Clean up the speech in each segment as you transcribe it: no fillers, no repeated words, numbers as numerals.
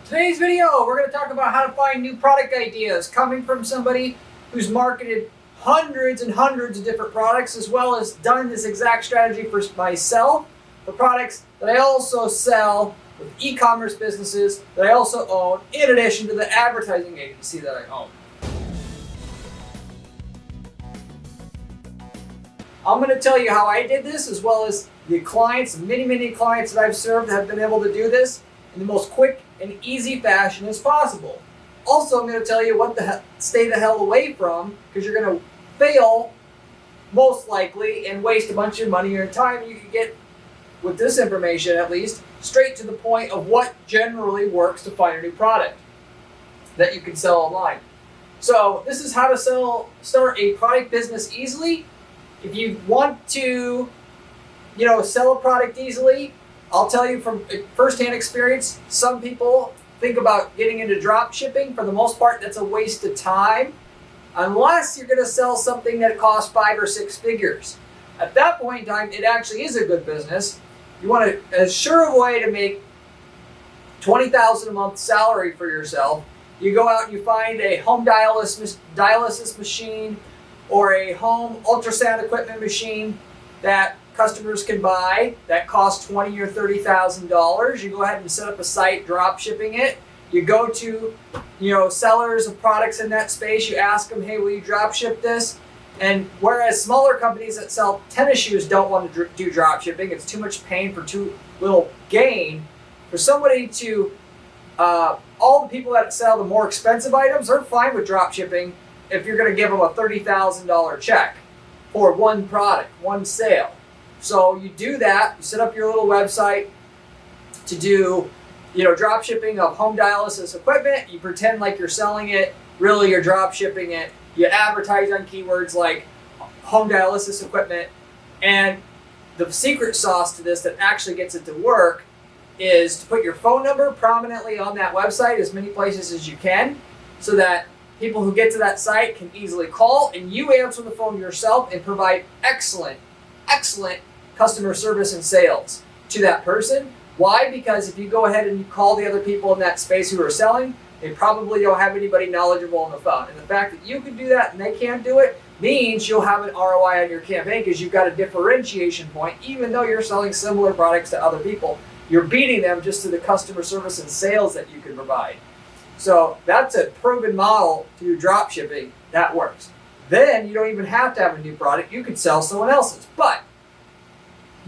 Today's video, we're going to talk about how to find new product ideas coming from somebody who's marketed hundreds and hundreds of different products, as well as done this exact strategy for myself, the products that I also sell with e-commerce businesses that I also own, in addition to the advertising agency that I own. I'm going to tell you how I did this, as well as the clients, many clients that I've served have been able to do this in the most quick and easy fashion as possible. Also, I'm going to tell you what to stay the hell away from, because you're going to fail most likely and waste a bunch of money or time. You can get, with this information at least, straight to the point of what generally works to find a new product that you can sell online. So this is how to start a product business easily. If you want to, sell a product easily, I'll tell you from firsthand experience, some people think about getting into drop shipping. For the most part, that's a waste of time, unless you're going to sell something that costs 5 or 6 figures. At that point in time, it actually is a good business. You want a sure way to make $20,000 a month salary for yourself. You go out and you find a home dialysis machine or a home ultrasound equipment machine that customers can buy that costs $20,000 or $30,000. You go ahead and set up a site, drop shipping it. You go to, sellers of products in that space. You ask them, hey, will you drop ship this? And whereas smaller companies that sell tennis shoes don't want to do drop shipping, it's too much pain for too little gain. For somebody to, all the people that sell the more expensive items are fine with drop shipping if you're going to give them a $30,000 check for one product, one sale. So you do that, you set up your little website to do, drop shipping of home dialysis equipment. You pretend like you're selling it, really you're drop shipping it. You advertise on keywords like home dialysis equipment. And the secret sauce to this that actually gets it to work is to put your phone number prominently on that website, as many places as you can, so that people who get to that site can easily call and you answer the phone yourself and provide excellent customer service and sales to that person. Why? Because if you go ahead and you call the other people in that space who are selling, they probably don't have anybody knowledgeable on the phone. And the fact that you can do that and they can't do it means you'll have an ROI on your campaign, because you've got a differentiation point. Even though you're selling similar products to other people, you're beating them just to the customer service and sales that you can provide. So that's a proven model to do drop shipping. That works. Then you don't even have to have a new product. You can sell someone else's. But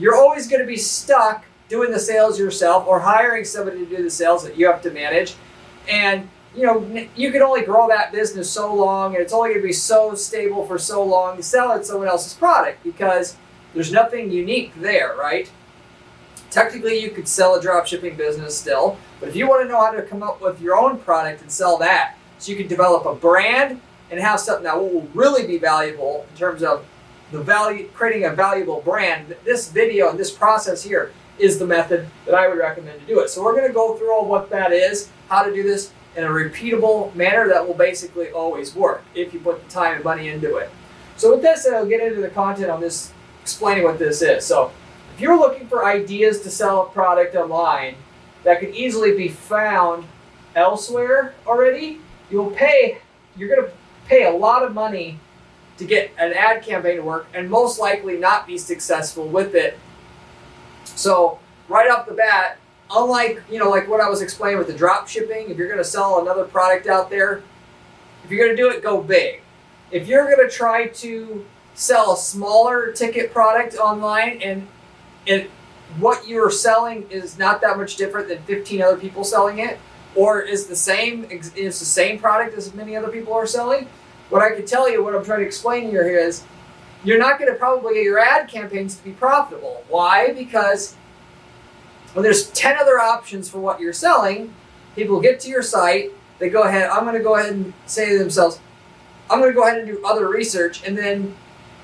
you're always going to be stuck doing the sales yourself or hiring somebody to do the sales that you have to manage. And you can only grow that business so long, and it's only going to be so stable for so long to sell it someone else's product, because there's nothing unique there, right? Technically, you could sell a drop shipping business still, but if you want to know how to come up with your own product and sell that, so you can develop a brand and have something that will really be valuable in terms of the value, creating a valuable brand, this video and this process here is the method that I would recommend to do it. So we're going to go through all what that is, how to do this in a repeatable manner that will basically always work if you put the time and money into it. So with that said, I'll get into the content on this, explaining what this is. So if you're looking for ideas to sell a product online that can easily be found elsewhere already, you're going to pay a lot of money to get an ad campaign to work, and most likely not be successful with it. So right off the bat, unlike like what I was explaining with the drop shipping, if you're going to sell another product out there, if you're going to do it, go big. If you're going to try to sell a smaller ticket product online and what you're selling is not that much different than 15 other people selling it, or is the same product as many other people are selling, what I can tell you, what I'm trying to explain here is, you're not going to probably get your ad campaigns to be profitable. Why? Because when there's 10 other options for what you're selling, people get to your site, I'm going to go ahead and say to themselves, I'm going to go ahead and do other research, and then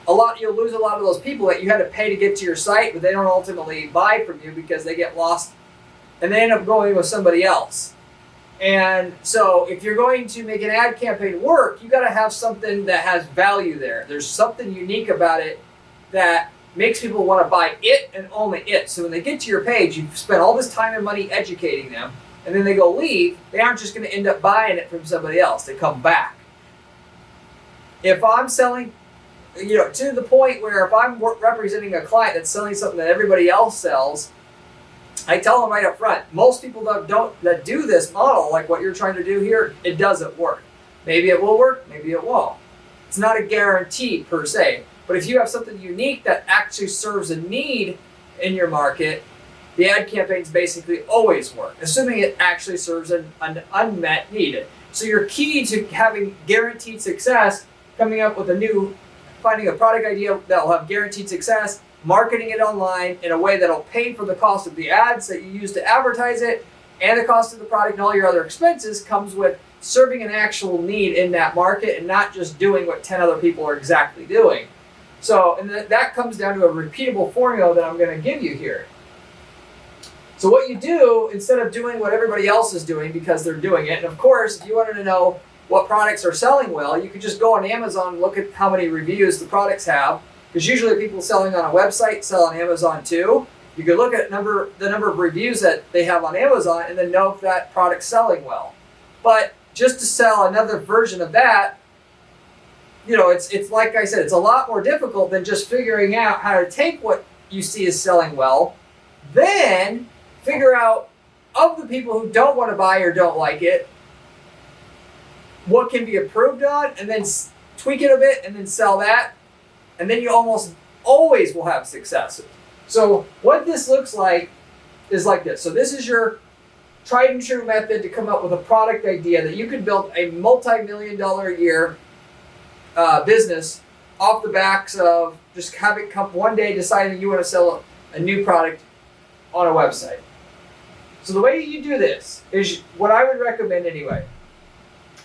you'll lose a lot of those people that you had to pay to get to your site, but they don't ultimately buy from you because they get lost and they end up going with somebody else. And so if you're going to make an ad campaign work, you got to have something that has value there. There's something unique about it that makes people want to buy it and only it. So when they get to your page, you've spent all this time and money educating them. and then they go leave, they aren't just going to end up buying it from somebody else. They come back. If I'm selling, to the point where if I'm representing a client that's selling something that everybody else sells, I tell them right up front, most people that do this model, like what you're trying to do here, it doesn't work. Maybe it will work, maybe it won't. It's not a guarantee per se, but if you have something unique that actually serves a need in your market, the ad campaigns basically always work, assuming it actually serves an unmet need. So your key to having guaranteed success, finding a product idea that will have guaranteed success, marketing it online in a way that'll pay for the cost of the ads that you use to advertise it, and the cost of the product and all your other expenses, comes with serving an actual need in that market and not just doing what 10 other people are exactly doing. So, and that comes down to a repeatable formula that I'm going to give you here. So what you do, instead of doing what everybody else is doing because they're doing it, and of course, if you wanted to know what products are selling well, you could just go on Amazon and look at how many reviews the products have, because usually people selling on a website sell on Amazon too. You could look at the number of reviews that they have on Amazon and then know if that product's selling well. But just to sell another version of that, it's like I said, it's a lot more difficult than just figuring out how to take what you see is selling well, then figure out, of the people who don't want to buy or don't like it, what can be improved on, and then tweak it a bit and then sell that, and then you almost always will have success. So what this looks like is like this. So this is your tried and true method to come up with a product idea that you could build a multi-million-dollar a year business off the backs of just having come one day deciding you want to sell a new product on a website. So the way you do this is what I would recommend anyway,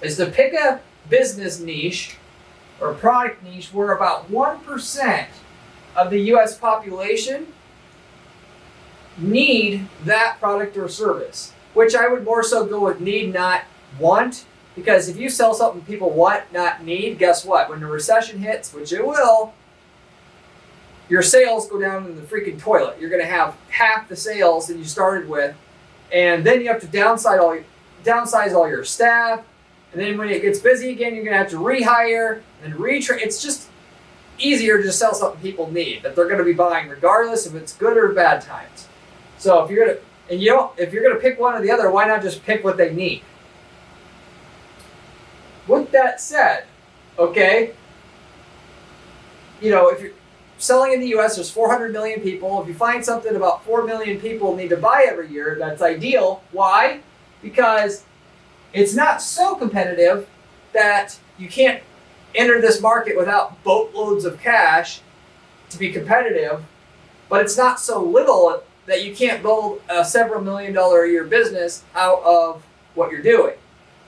is to pick a business niche or a product niche where about 1% of the US population need that product or service, which I would more so go with need, not want, because if you sell something people want, not need, guess what? When the recession hits, which it will, your sales go down in the freaking toilet. You're going to have half the sales that you started with, and then you have to downsize all your staff, and then when it gets busy again, you're going to have to rehire and retrain. It's just easier to just sell something people need, that they're going to be buying regardless if it's good or bad times. So if you're going to pick one or the other, why not just pick what they need? With that said, okay, if you're selling in the US, there's 400 million people. If you find something about 4 million people need to buy every year, that's ideal. Why? Because it's not so competitive that you can't enter this market without boatloads of cash to be competitive, but it's not so little that you can't build a several $million-a year business out of what you're doing.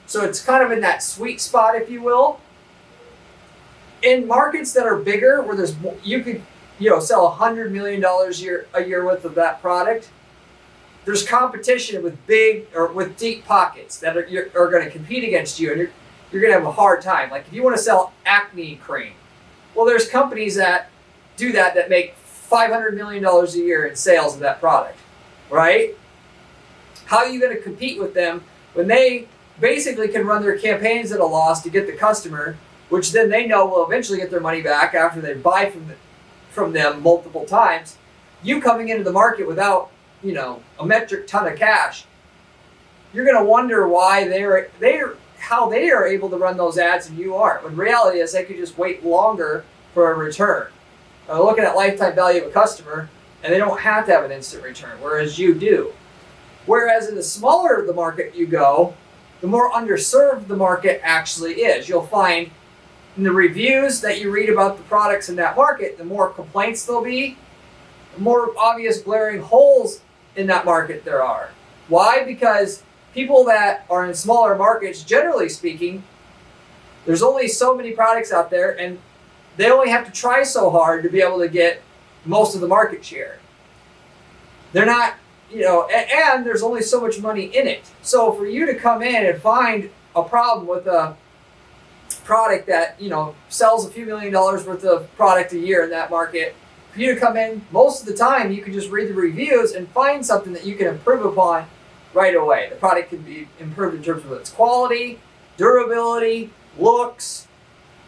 So it's kind of in that sweet spot, if you will. In markets that are bigger, where you could sell $100 million a year worth of that product, there's competition with big or with deep pockets that are going to compete against you, and you're going to have a hard time. Like if you want to sell acne cream, well, there's companies that do that make $500 million a year in sales of that product, right? How are you going to compete with them when they basically can run their campaigns at a loss to get the customer, which then they know will eventually get their money back after they buy from them multiple times? You coming into the market without a metric ton of cash, you're going to wonder why how they are able to run those ads and you aren't. When reality is they could just wait longer for a return. Looking at lifetime value of a customer, and they don't have to have an instant return, whereas you do. Whereas in the smaller the market you go, the more underserved the market actually is. You'll find in the reviews that you read about the products in that market, the more complaints there'll be, the more obvious glaring holes in that market there are. Why? Because people that are in smaller markets, generally speaking, there's only so many products out there, and they only have to try so hard to be able to get most of the market share. They're not, and there's only so much money in it. So for you to come in and find a problem with a product that, sells a few $1 million worth of product a year in that market, for you to come in, most of the time you can just read the reviews and find something that you can improve upon right away. The product can be improved in terms of its quality, durability, looks.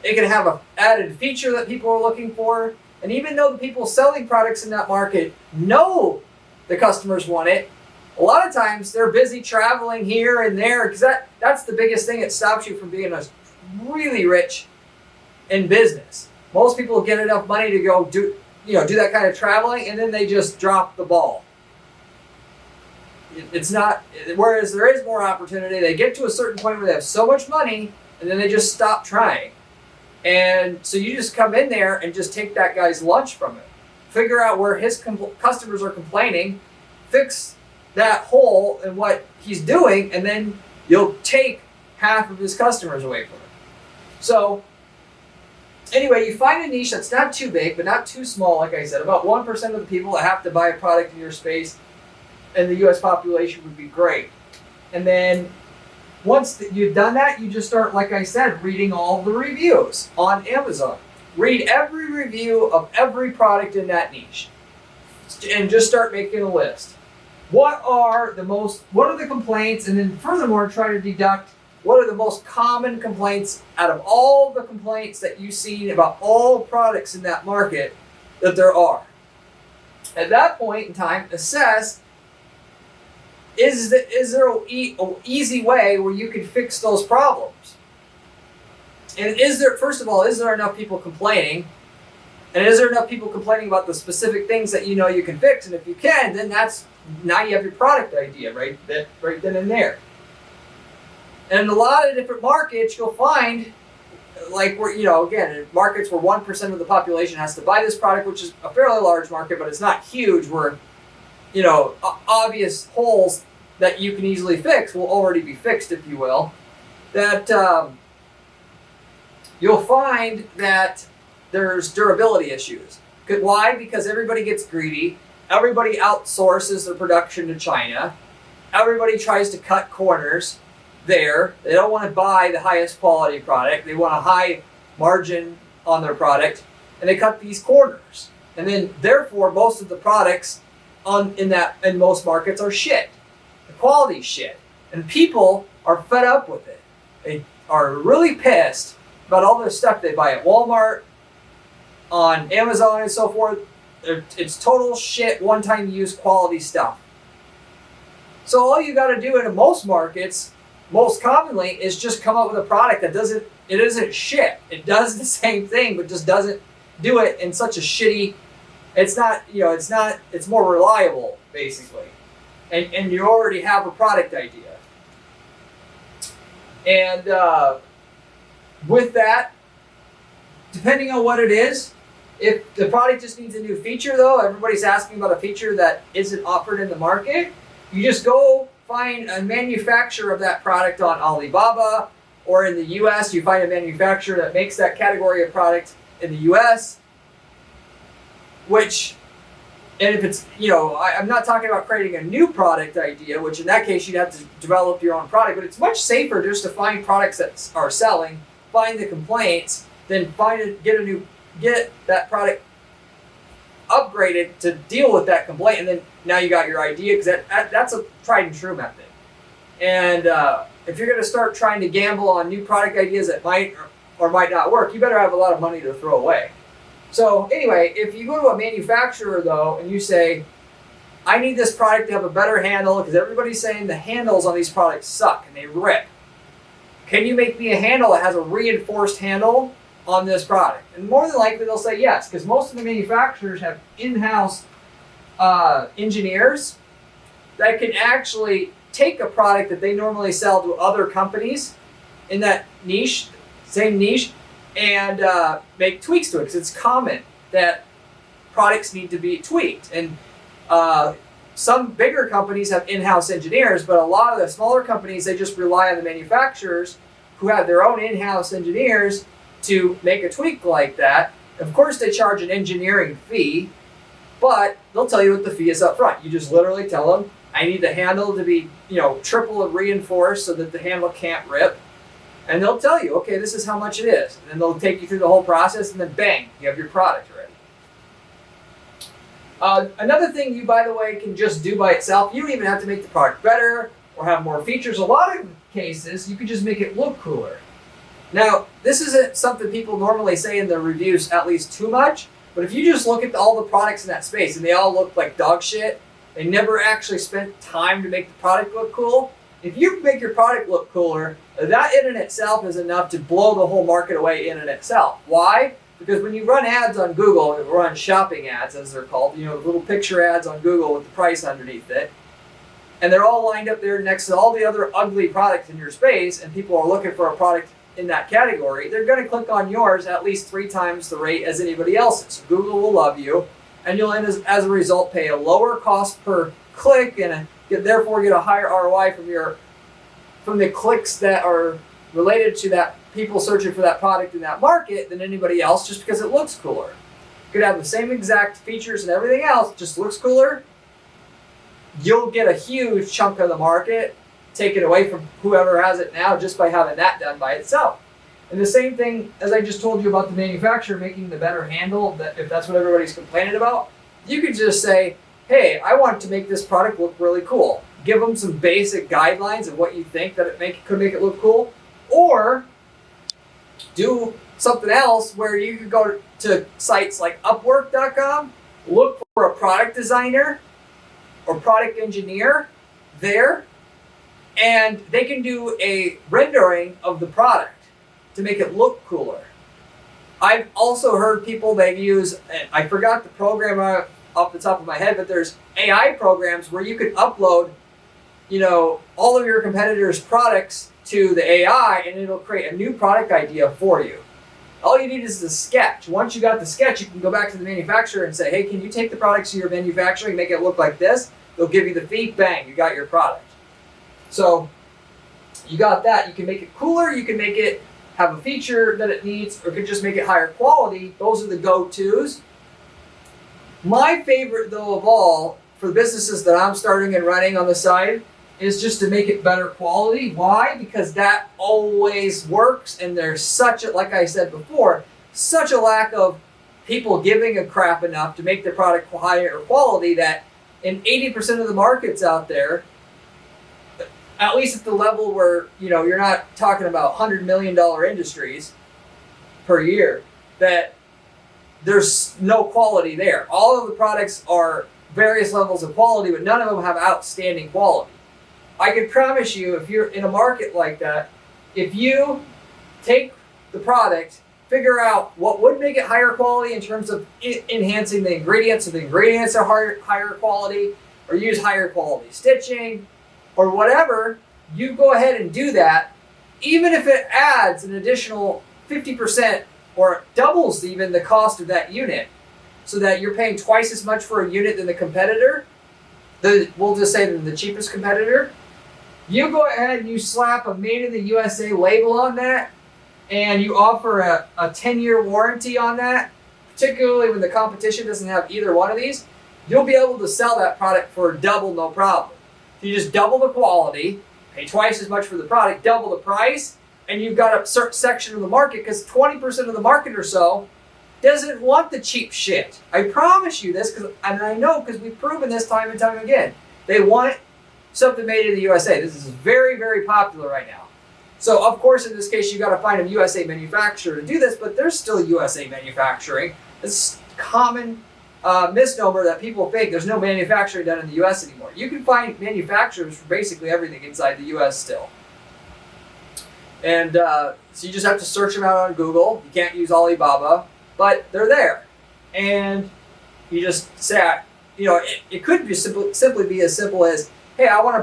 It can have an added feature that people are looking for. And even though the people selling products in that market know the customers want it, a lot of times they're busy traveling here and there, because that's the biggest thing that stops you from being a really rich in business. Most people get enough money to go do that kind of traveling, and then they just drop the ball. It's not, whereas there is more opportunity. They get to a certain point where they have so much money, and then they just stop trying. And so you just come in there and just take that guy's lunch from it. Figure out where his customers are complaining, fix that hole in what he's doing, and then you'll take half of his customers away from him. So anyway, you find a niche that's not too big, but not too small, like I said. About 1% of the people that have to buy a product in your space in the U.S. population would be great. And then once you've done that, you just start, like I said, reading all the reviews on Amazon. Read every review of every product in that niche. And just start making a list. What are the complaints? And then furthermore, try to deduct what are the most common complaints out of all the complaints that you've seen about all products in that market that there are. At that point in time, assess, is there an easy way where you can fix those problems? And first of all, is there enough people complaining? And is there enough people complaining about the specific things that you know you can fix? And if you can, then now you have your product idea right then and there. And in a lot of different markets, you'll find, like, again, markets where 1% of the population has to buy this product, which is a fairly large market, but it's not huge, where, obvious holes that you can easily fix will already be fixed, if you will, that you'll find that there's durability issues. Why? Because everybody gets greedy. Everybody outsources their production to China. Everybody tries to cut corners there. They don't want to buy the highest quality product. They want a high margin on their product, and they cut these corners. And then, therefore, most of the products in most markets are shit. The quality's shit. And people are fed up with it. They are really pissed about all the stuff they buy at Walmart, on Amazon, and so forth. It's total shit, one-time use quality stuff. So all you got to do in most markets, most commonly, is just come up with a product that isn't shit. It does the same thing, but just doesn't do it in such a shitty. It's more reliable, basically. And you already have a product idea. And with that, depending on what it is, if the product just needs a new feature, though, everybody's asking about a feature that isn't offered in the market, you just go find a manufacturer of that product on Alibaba, or in the US, you find a manufacturer that makes that category of product in the US, and if it's, I'm not talking about creating a new product idea, which in that case you'd have to develop your own product, but it's much safer just to find products that are selling, find the complaints, then get that product upgraded to deal with that complaint, and then now you got your idea, because that's a tried and true method. And if you're going to start trying to gamble on new product ideas that might or might not work, you better have a lot of money to throw away. So anyway, if you go to a manufacturer, though, and you say, I need this product to have a better handle, because everybody's saying the handles on these products suck and they rip. Can you make me a handle that has a reinforced handle on this product? And more than likely they'll say yes, because most of the manufacturers have in-house engineers that can actually take a product that they normally sell to other companies in that niche, same niche, and make tweaks to it, because it's common that products need to be tweaked. And some bigger companies have in-house engineers, but a lot of the smaller companies, they just rely on the manufacturers who have their own in-house engineers to make a tweak like that. Of course, they charge an engineering fee, but they'll tell you what the fee is up front. You just literally tell them, I need the handle to be, triple reinforced so that the handle can't rip. And they'll tell you, okay, this is how much it is. And then they'll take you through the whole process, and then bang, you have your product ready. Another thing you, by the way, can just do by itself, you don't even have to make the product better or have more features. A lot of cases, you can just make it look cooler. Now, this isn't something people normally say in their reviews at least too much, but if you just look at all the products in that space and they all look like dog shit, they never actually spent time to make the product look cool. If you make your product look cooler, that in and itself is enough to blow the whole market away in and itself. Why? Because when you run ads on Google, run shopping ads as they're called, little picture ads on Google with the price underneath it, and they're all lined up there next to all the other ugly products in your space, and people are looking for a product in that category, they're going to click on yours at least 3 times the rate as anybody else's. So Google will love you, and you'll as a result pay a lower cost per click and therefore get a higher ROI from the clicks that are related to that people searching for that product in that market than anybody else, just because it looks cooler. You could have the same exact features and everything else, just looks cooler. You'll get a huge chunk of the market taken away from whoever has it now just by having that done by itself. And the same thing as I just told you about the manufacturer making the better handle, that if that's what everybody's complaining about, you could just say, hey, I want to make this product look really cool. Give them some basic guidelines of what you think that could make it look cool, or do something else where you could go to sites like Upwork.com, look for a product designer or product engineer there, and they can do a rendering of the product to make it look cooler. I've also heard people that use, I forgot the program off the top of my head, but there's AI programs where you can upload all of your competitors' products to the AI, and it'll create a new product idea for you. All you need is the sketch. Once you got the sketch, you can go back to the manufacturer and say, hey, can you take the products you're manufacturing, make it look like this? They'll give you the feed, bang, you got your product. So you got that. You can make it cooler, you can make it have a feature that it needs, or you can just make it higher quality. Those are the go-tos. My favorite, though, of all, for the businesses that I'm starting and running on the side, is just to make it better quality. Why? Because that always works, and there's like I said before, such a lack of people giving a crap enough to make the product higher quality that in 80% of the markets out there, at least at the level where you're not talking about $100 million industries per year, that there's no quality there. All of the products are various levels of quality, but none of them have outstanding quality. I can promise you, if you're in a market like that, if you take the product, figure out what would make it higher quality in terms of enhancing the ingredients, so the ingredients are higher quality, or use higher quality stitching, or whatever, you go ahead and do that, even if it adds an additional 50% or doubles even the cost of that unit, so that you're paying twice as much for a unit than the competitor, we'll just say the cheapest competitor. You go ahead and you slap a Made in the USA label on that, and you offer a 10-year warranty on that, particularly when the competition doesn't have either one of these, you'll be able to sell that product for double, no problem. You just double the quality, pay twice as much for the product, double the price, and you've got a certain section of the market, because 20% of the market or so doesn't want the cheap shit. I promise you this, and I know because we've proven this time and time again. They want something made in the USA. This is very, very popular right now. So, of course, in this case, you got to find a USA manufacturer to do this, but there's still USA manufacturing. It's common misnomer that people think there's no manufacturing done in the US anymore. You can find manufacturers for basically everything inside the US still. And so you just have to search them out on Google. You can't use Alibaba, but they're there. And you just say, it could be simply be as simple as, hey, I want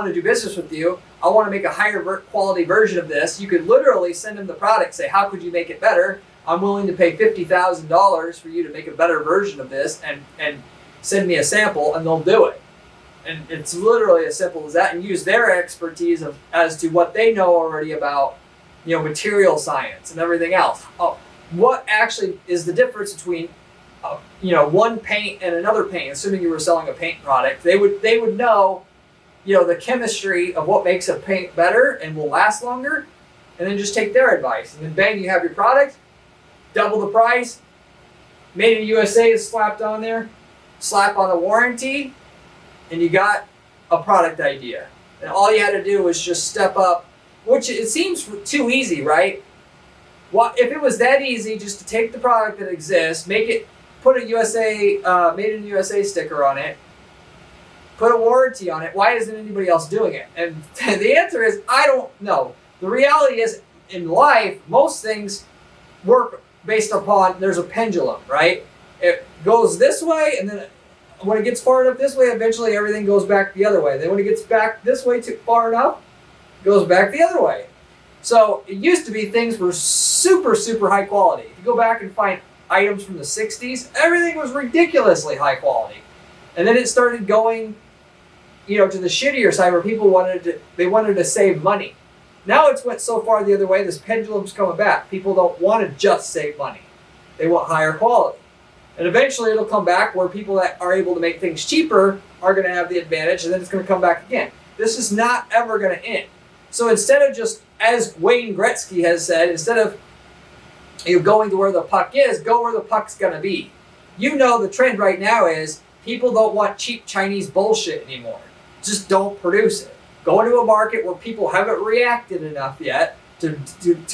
to do business with you. I want to make a higher quality version of this. You could literally send them the product, say, how could you make it better? I'm willing to pay $50,000 for you to make a better version of this, and send me a sample, and they'll do it. And it's literally as simple as that, and use their expertise as to what they know already about, material science and everything else. What actually is the difference between, one paint and another paint? Assuming you were selling a paint product, they would know, the chemistry of what makes a paint better and will last longer, and then just take their advice, and then bang, you have your product. Double the price, Made in USA is slapped on there. Slap on the warranty, and you got a product idea. And all you had to do was just step up, which it seems too easy, right? What if it was that easy just to take the product that exists, make it, put a USA, made in USA sticker on it, put a warranty on it, why isn't anybody else doing it? And the answer is, I don't know. The reality is, in life, most things work based upon, there's a pendulum, right? It goes this way, and then when it gets far enough this way, eventually everything goes back the other way. Then when it gets back this way too far enough, it goes back the other way. So it used to be things were super, super high quality. If you go back and find items from the 60s, everything was ridiculously high quality. And then it started going, to the shittier side where people wanted to save money. Now it's went so far the other way, this pendulum's coming back. People don't want to just save money. They want higher quality. And eventually it'll come back where people that are able to make things cheaper are going to have the advantage, and then it's going to come back again. This is not ever going to end. So instead of just, as Wayne Gretzky has said, instead of going to where the puck is, go where the puck's going to be. The trend right now is people don't want cheap Chinese bullshit anymore. Just don't produce it. Go into a market where people haven't reacted enough yet to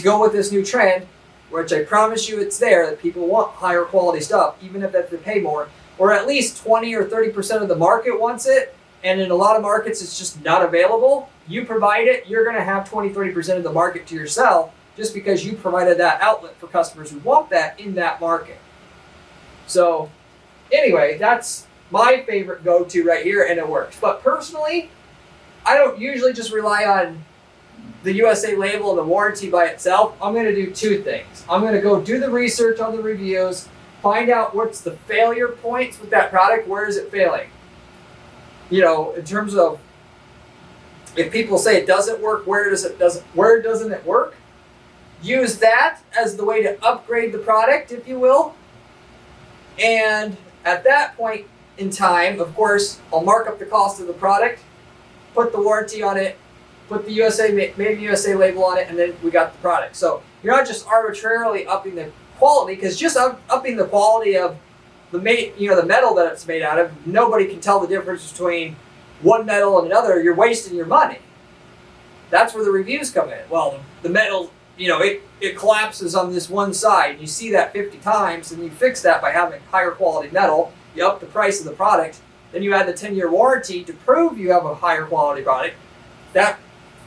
go with this new trend, which I promise you it's there, that people want higher quality stuff, even if they have to pay more, or at least 20 or 30% of the market wants it, and in a lot of markets it's just not available. You provide it, you're going to have 20, 30% of the market to yourself just because you provided that outlet for customers who want that in that market. So anyway, that's my favorite go-to right here, and it works. But personally, I don't usually just rely on the USA label and the warranty by itself. I'm going to do two things. I'm going to go do the research on the reviews, find out what's the failure points with that product. Where is it failing? In terms of if people say it doesn't work, where doesn't it work? Use that as the way to upgrade the product, if you will. And at that point in time, of course, I'll mark up the cost of the product, put the warranty on it, put the made in USA label on it, and then we got the product. So you're not just arbitrarily upping the quality, because just upping the quality of the metal that it's made out of, nobody can tell the difference between one metal and another. You're wasting your money. That's where the reviews come in. Well, the metal, it collapses on this one side. You see that 50 times, and you fix that by having higher quality metal. You up the price of the product. Then you add the 10-year warranty to prove you have a higher quality product. That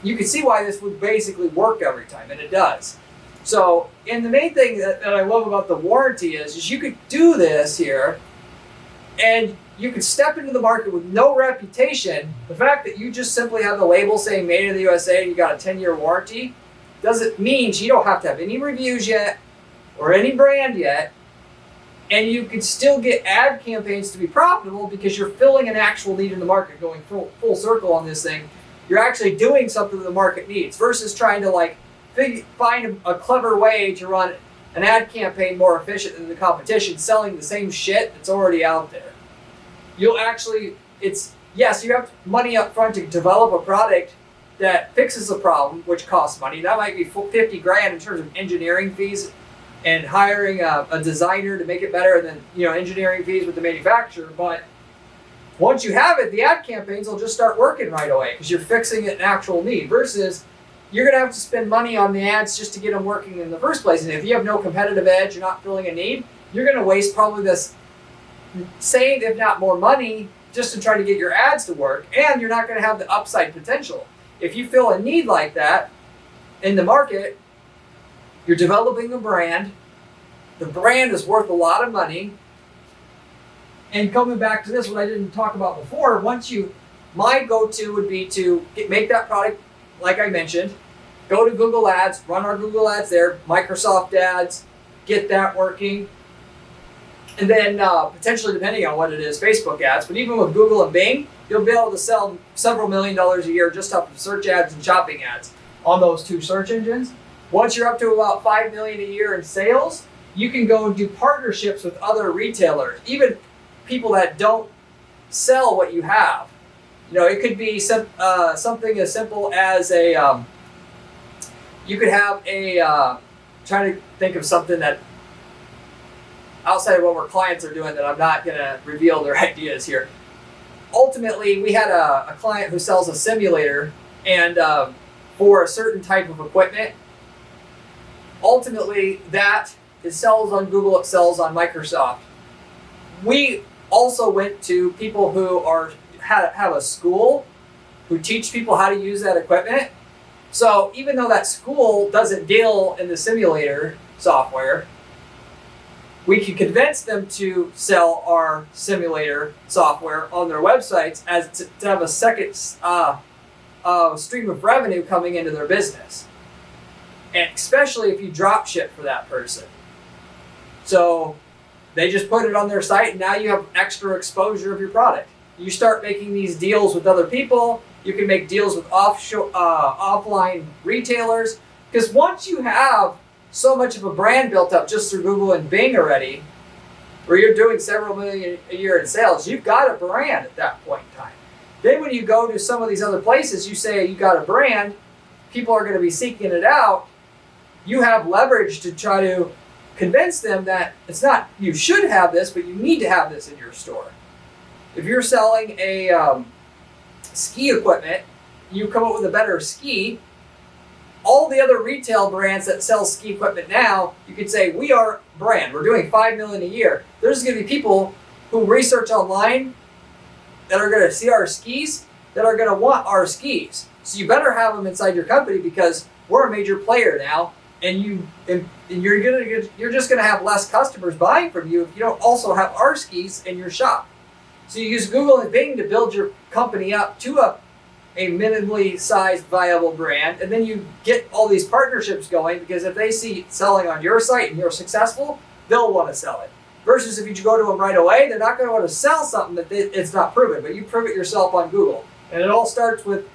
you can see why this would basically work every time, and it does. So, and the main thing that I love about the warranty is you could do this here, and you could step into the market with no reputation. The fact that you just simply have the label saying made in the USA and you got a 10-year warranty doesn't mean you don't have to have any reviews yet or any brand yet, and you could still get ad campaigns to be profitable because you're filling an actual need in the market, going full circle on this thing. You're actually doing something that the market needs versus trying to find a clever way to run an ad campaign more efficient than the competition, selling the same shit that's already out there. You have money up front to develop a product that fixes a problem, which costs money. That might be $50,000 in terms of engineering fees and hiring a designer to make it better, and then engineering fees with the manufacturer. But once you have it, the ad campaigns will just start working right away because you're fixing an actual need, versus you're going to have to spend money on the ads just to get them working in the first place. And if you have no competitive edge, you're not filling a need, you're going to waste probably this same, if not more money, just to try to get your ads to work, and you're not going to have the upside potential. If you fill a need like that in the market, you're developing a brand. The brand is worth a lot of money. And coming back to this, what I didn't talk about before, my go-to would be to make that product, like I mentioned, go to Google Ads, run our Google Ads there, Microsoft Ads, get that working. And then potentially, depending on what it is, Facebook ads. But even with Google and Bing, you'll be able to sell several $1 million a year just off of search ads and shopping ads on those two search engines. Once you're up to about $5 million a year in sales, you can go and do partnerships with other retailers, even people that don't sell what you have. It could be something as simple as you could have trying to think of something that outside of what our clients are doing that I'm not going to reveal their ideas here. Ultimately, we had a client who sells a simulator and for a certain type of equipment. Ultimately, it sells on Google, it sells on Microsoft. We also went to people who have a school who teach people how to use that equipment. So even though that school doesn't deal in the simulator software, we can convince them to sell our simulator software on their websites as to have a second stream of revenue coming into their business. And especially if you drop ship for that person. So they just put it on their site and now you have extra exposure of your product. You start making these deals with other people. You can make deals with offline retailers. Because once you have so much of a brand built up just through Google and Bing already, where you're doing several million a year in sales, you've got a brand at that point in time. Then when you go to some of these other places, you say you got a brand, people are going to be seeking it out. You have leverage to try to convince them that it's not you should have this, but you need to have this in your store. If you're selling a ski equipment, you come up with a better ski. All the other retail brands that sell ski equipment now, you could say, we are a brand. We're doing $5 million a year. There's going to be people who research online that are going to see our skis, that are going to want our skis. So you better have them inside your company because we're a major player now, and you're just going to have less customers buying from you if you don't also have our skis in your shop. So you use Google and Bing to build your company up to a minimally sized viable brand, and then you get all these partnerships going because if they see selling on your site and you're successful, they'll want to sell it. Versus if you go to them right away, they're not going to want to sell something that it's not proven, but you prove it yourself on Google. And it all starts with,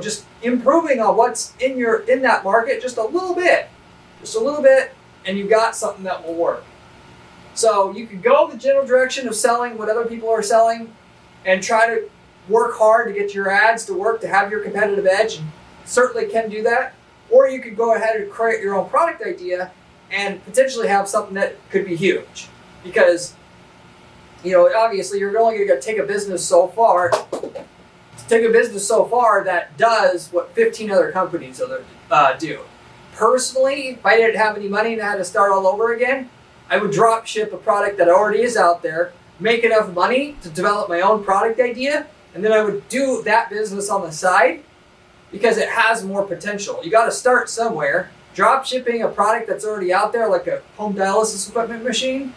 just improving on what's in that market just a little bit, and you got something that will work. So you can go the general direction of selling what other people are selling and try to work hard to get your ads to work to have your competitive edge, and certainly can do that. Or you could go ahead and create your own product idea and potentially have something that could be huge. Because, obviously you're only going to take a business so far. That does what 15 other companies do. Personally, if I didn't have any money and I had to start all over again, I would drop ship a product that already is out there, make enough money to develop my own product idea, and then I would do that business on the side because it has more potential. You got to start somewhere. Drop shipping a product that's already out there, like a home dialysis equipment machine,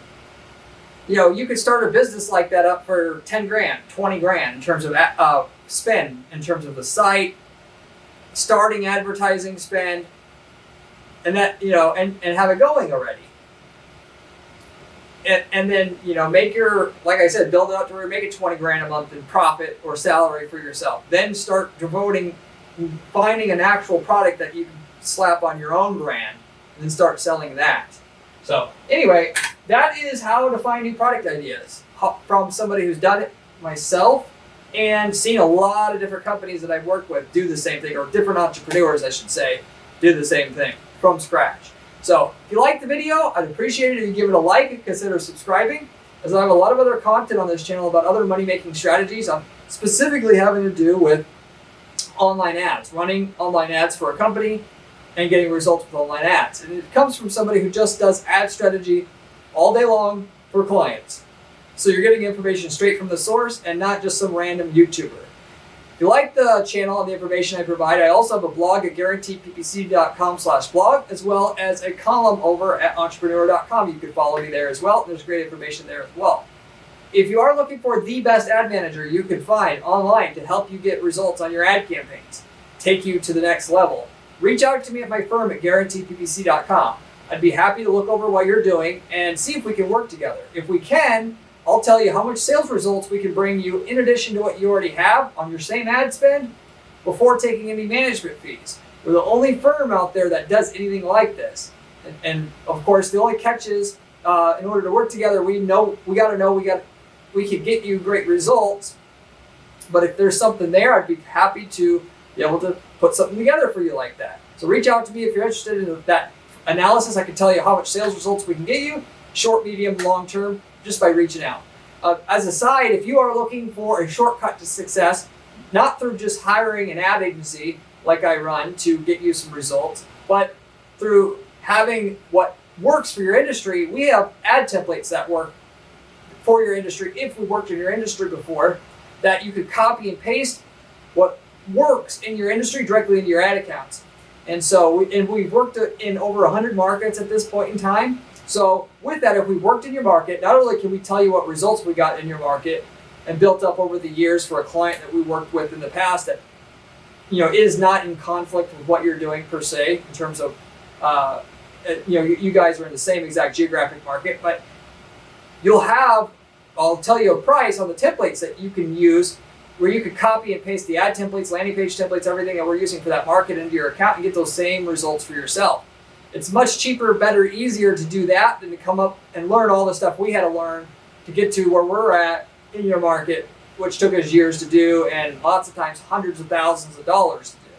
you could start a business like that up for 10 grand, 20 grand in terms of spend, in terms of the site, starting advertising spend, and that, and have it going already. And then, make like I said, build it up to where you make it 20 grand a month in profit or salary for yourself. Then start finding an actual product that you can slap on your own brand and then start selling that. So anyway, that is how to find new product ideas from somebody who's done it myself and seen a lot of different companies that I've worked with do the same thing, or different entrepreneurs, I should say, do the same thing from scratch. So if you like the video, I'd appreciate it if you give it a like and consider subscribing, as I have a lot of other content on this channel about other money-making strategies, specifically having to do with online ads, running online ads for a company and getting results with online ads. And it comes from somebody who just does ad strategy all day long for clients. So you're getting information straight from the source and not just some random YouTuber. If you like the channel and the information I provide, I also have a blog at guaranteedppc.com/blog, as well as a column over at entrepreneur.com. You can follow me there as well. There's great information there as well. If you are looking for the best ad manager you can find online to help you get results on your ad campaigns, take you to the next level, reach out to me at my firm at guaranteedppc.com. I'd be happy to look over what you're doing and see if we can work together. If we can, I'll tell you how much sales results we can bring you in addition to what you already have on your same ad spend before taking any management fees. We're the only firm out there that does anything like this. And of course, the only catch is in order to work together, we could get you great results. But if there's something there, I'd be happy to be able to put something together for you like that. So reach out to me if you're interested in that analysis. I can tell you how much sales results we can get you. short, medium, long term, just by reaching out. As a side, if you are looking for a shortcut to success, not through just hiring an ad agency like I run to get you some results, but through having what works for your industry, we have ad templates that work for your industry if we worked in your industry before, that you could copy and paste what works in your industry directly into your ad accounts. And so we've worked in over 100 markets at this point in time. So with that, if we worked in your market, not only can we tell you what results we got in your market and built up over the years for a client that we worked with in the past that is not in conflict with what you're doing per se in terms of you guys are in the same exact geographic market, but I'll tell you a price on the templates that you can use where you could copy and paste the ad templates, landing page templates, everything that we're using for that market into your account and get those same results for yourself. It's much cheaper, better, easier to do that than to come up and learn all the stuff we had to learn to get to where we're at in your market, which took us years to do and lots of times hundreds of thousands of dollars to do.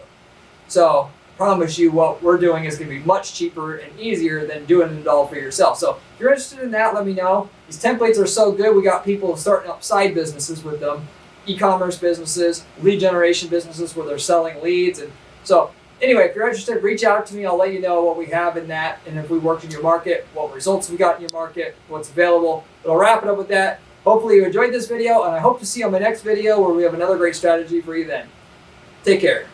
So I promise you what we're doing is going to be much cheaper and easier than doing it all for yourself. So if you're interested in that, let me know. These templates are so good. We got people starting up side businesses with them, e-commerce businesses, lead generation businesses where they're selling leads. And so anyway, if you're interested, reach out to me. I'll let you know what we have in that and if we worked in your market, what results we got in your market, what's available. But I'll wrap it up with that. Hopefully you enjoyed this video, and I hope to see you on my next video where we have another great strategy for you then. Take care.